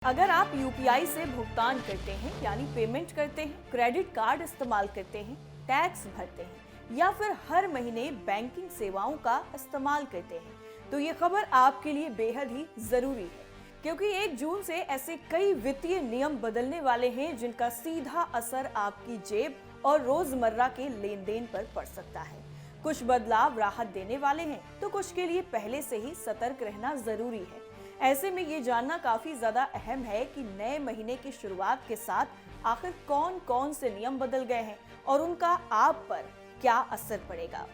अगर आप यूपीआई से भुगतान करते हैं यानी पेमेंट करते हैं, क्रेडिट कार्ड इस्तेमाल करते हैं, टैक्स भरते हैं या फिर हर महीने बैंकिंग सेवाओं का इस्तेमाल करते हैं, तो ये खबर आपके लिए बेहद ही जरूरी है, क्योंकि 1 जून से ऐसे कई वित्तीय नियम बदलने वाले हैं जिनका सीधा असर आपकी जेब और रोजमर्रा के लेन देन पर पड़ सकता है। कुछ बदलाव राहत देने वाले हैं, तो कुछ के लिए पहले से ही सतर्क रहना जरूरी है। ऐसे में ये जानना काफी ज्यादा अहम है कि नए महीने की शुरुआत के साथ आखिर कौन कौन से नियम बदल गए हैं और उनका आप पर क्या असर पड़ेगा।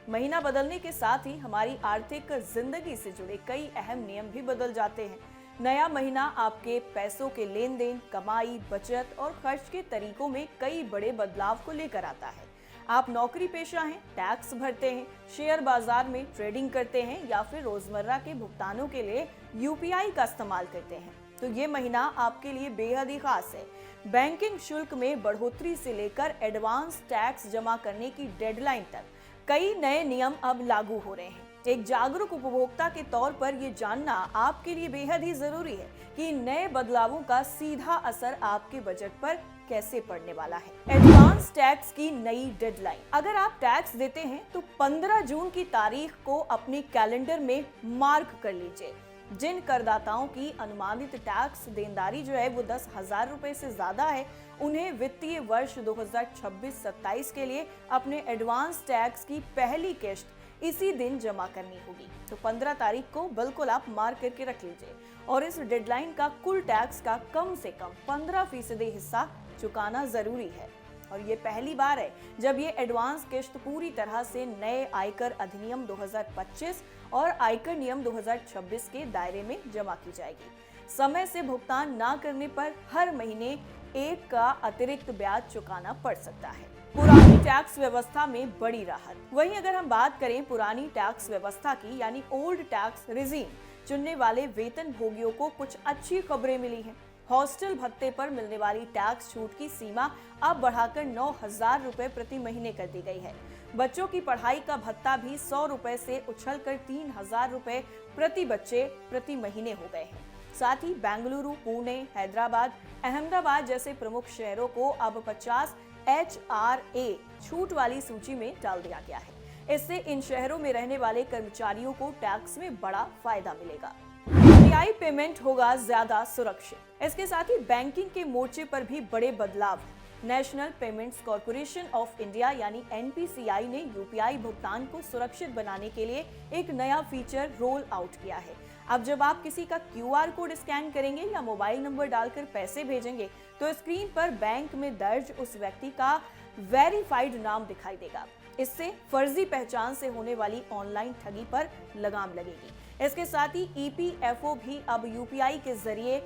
महीना बदलने के साथ ही हमारी आर्थिक जिंदगी से जुड़े कई अहम नियम भी बदल जाते हैं। नया महीना आपके पैसों के लेन देन, कमाई, बचत और खर्च के तरीकों में कई बड़े बदलाव को लेकर आता है। आप नौकरी पेशा हैं, टैक्स भरते हैं, शेयर बाजार में ट्रेडिंग करते हैं या फिर रोजमर्रा के भुगतानों के लिए यूपीआई का इस्तेमाल करते हैं, तो ये महीना आपके लिए बेहद ही खास है। बैंकिंग शुल्क में बढ़ोतरी से लेकर एडवांस टैक्स जमा करने की डेडलाइन तक कई नए नियम अब लागू हो रहे हैं। एक जागरूक उपभोक्ता के तौर पर यह जानना आपके लिए बेहद ही जरूरी है कि नए बदलावों का सीधा असर आपके बजट पर कैसे पड़ने वाला है। एडवांस टैक्स की नई डेडलाइन। अगर आप टैक्स देते हैं तो 15 जून की तारीख को अपने कैलेंडर में मार्क कर लीजिए। जिन करदाताओं की अनुमानित टैक्स देनदारी जो है वो 10,000 रुपए से ज्यादा है, उन्हें वित्तीय वर्ष 2026-27 के लिए अपने एडवांस टैक्स की पहली किश्त इसी दिन जमा करनी होगी। तो 15 तारीख को बिल्कुल आप मार्क करके रख लीजिए और इस डेडलाइन का कुल टैक्स का कम से कम 15% हिस्सा चुकाना जरूरी है। और ये पहली बार है जब ये एडवांस किश्त पूरी तरह से नए आयकर अधिनियम 2025 और आयकर नियम 2026 के दायरे में जमा की जाएगी। समय से भुगतान ना करने पर हर महीने 1 का अतिरिक्त ब्याज चुकाना पड़ सकता है। पुरानी टैक्स व्यवस्था में बड़ी राहत। वहीं अगर हम बात करें पुरानी टैक्स व्यवस्था की यानी ओल्ड टैक्स रिजीम चुनने वाले वेतन भोगियों को कुछ अच्छी खबरें मिली हैं। हॉस्टल भत्ते पर मिलने वाली टैक्स छूट की सीमा अब बढ़ाकर 9,000 रुपए प्रति महीने कर दी गई है। बच्चों की पढ़ाई का भत्ता भी 100 रुपए से उछलकर 3,000 रुपए प्रति बच्चे प्रति महीने हो गए हैं। साथ ही बेंगलुरु, पुणे, हैदराबाद, अहमदाबाद जैसे प्रमुख शहरों को अब 50 HRA छूट वाली सूची में डाल दिया गया है। इससे इन शहरों में रहने वाले कर्मचारियों को टैक्स में बड़ा फायदा मिलेगा। यूपीआई पेमेंट होगा ज्यादा सुरक्षित। इसके साथ ही बैंकिंग के मोर्चे पर भी बड़े बदलाव। National payments corporation of India यानी NPCI ने यूपीआई भुगतान को सुरक्षित बनाने के लिए एक नया फीचर रोल आउट किया है। अब जब आप किसी का QR कोड स्कैन करेंगे या मोबाइल नंबर डालकर पैसे भेजेंगे तो स्क्रीन पर बैंक में दर्ज उस व्यक्ति का वेरीफाइड नाम दिखाई देगा। इससे फर्जी पहचान से होने वाली ऑनलाइन ठगी पर लगाम लगेगी। इसके साथ ही EPFO भी अब यूपीआई के जरिए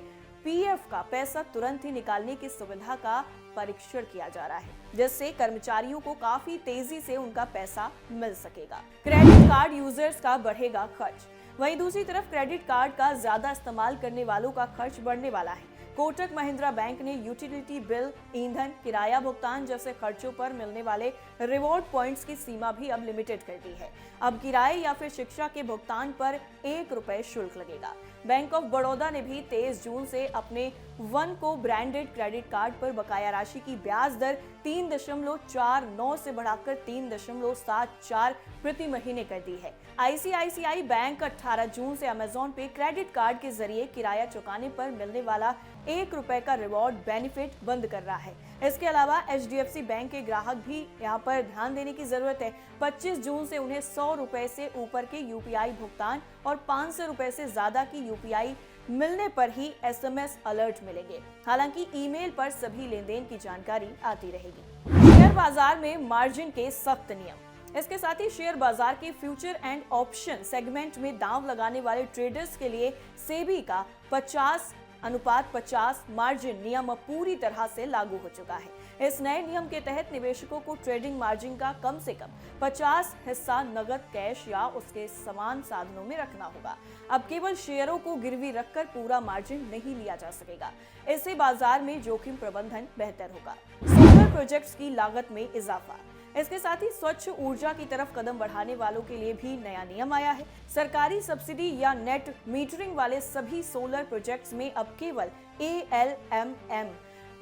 PF का पैसा तुरंत ही निकालने की सुविधा का परीक्षण किया जा रहा है, जिससे कर्मचारियों को काफी तेजी से उनका पैसा मिल सकेगा। क्रेडिट कार्ड यूजर्स का बढ़ेगा खर्च। वहीं दूसरी तरफ क्रेडिट कार्ड का ज्यादा इस्तेमाल करने वालों का खर्च बढ़ने वाला है। कोटक महिंद्रा बैंक ने यूटिलिटी बिल, ईंधन, किराया भुगतान जैसे खर्चों पर मिलने वाले रिवॉर्ड पॉइंट्स की सीमा भी अब लिमिटेड कर दी है। अब किराए या फिर शिक्षा के भुगतान पर 1 रुपए शुल्क लगेगा। बैंक ऑफ बड़ौदा ने भी 23 जून से अपने वन को ब्रांडेड क्रेडिट कार्ड पर बकाया राशि की ब्याज दर 3.49 से बढ़ाकर 3.74 प्रति महीने कर दी है। ICICI बैंक 18 जून से अमेजॉन पे क्रेडिट कार्ड के जरिए किराया चुकाने पर मिलने वाला 1 रुपए का रिवॉर्ड बेनिफिट बंद कर रहा है। इसके अलावा HDFC बैंक के ग्राहक भी यहाँ पर ध्यान देने की जरूरत है। 25 जून से उन्हें 100 रुपए से ऊपर के यूपीआई भुगतान और 500 रुपए से ज्यादा की यूपीआई मिलने पर ही SMS अलर्ट मिलेंगे। हालांकि ईमेल पर सभी लेन देन की जानकारी आती रहेगी। शेयर बाजार में मार्जिन के सख्त नियम। इसके साथ ही शेयर बाजार के फ्यूचर एंड ऑप्शन सेगमेंट में दांव लगाने वाले ट्रेडर्स के लिए सेबी का 50:50 मार्जिन नियम अब पूरी तरह से लागू हो चुका है। इस नए नियम के तहत निवेशकों को ट्रेडिंग मार्जिन का कम से कम 50 हिस्सा नगद, कैश या उसके समान साधनों में रखना होगा। अब केवल शेयरों को गिरवी रखकर पूरा मार्जिन नहीं लिया जा सकेगा। इससे बाजार में जोखिम प्रबंधन बेहतर होगा। सोलर प्रोजेक्ट्स की लागत में इजाफा। इसके साथ ही स्वच्छ ऊर्जा की तरफ कदम बढ़ाने वालों के लिए भी नया नियम आया है। सरकारी सब्सिडी या नेट मीटरिंग वाले सभी सोलर प्रोजेक्ट्स में अब केवल ALMM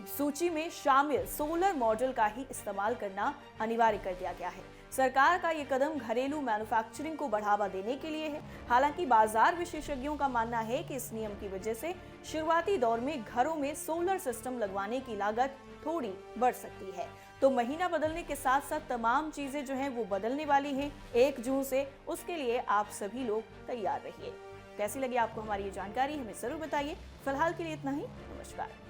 सूची में शामिल सोलर मॉडल का ही इस्तेमाल करना अनिवार्य कर दिया गया है। सरकार का ये कदम घरेलू मैन्युफैक्चरिंग को बढ़ावा देने के लिए है। हालांकि बाजार विशेषज्ञों का मानना है कि इस नियम की वजह से शुरुआती दौर में घरों में सोलर सिस्टम लगवाने की लागत थोड़ी बढ़ सकती है। तो महीना बदलने के साथ साथ तमाम चीजें जो हैं वो बदलने वाली हैं 1 जून से। उसके लिए आप सभी लोग तैयार रहिए। कैसी लगी आपको हमारी ये जानकारी, हमें जरूर बताइए। फिलहाल के लिए इतना ही। नमस्कार।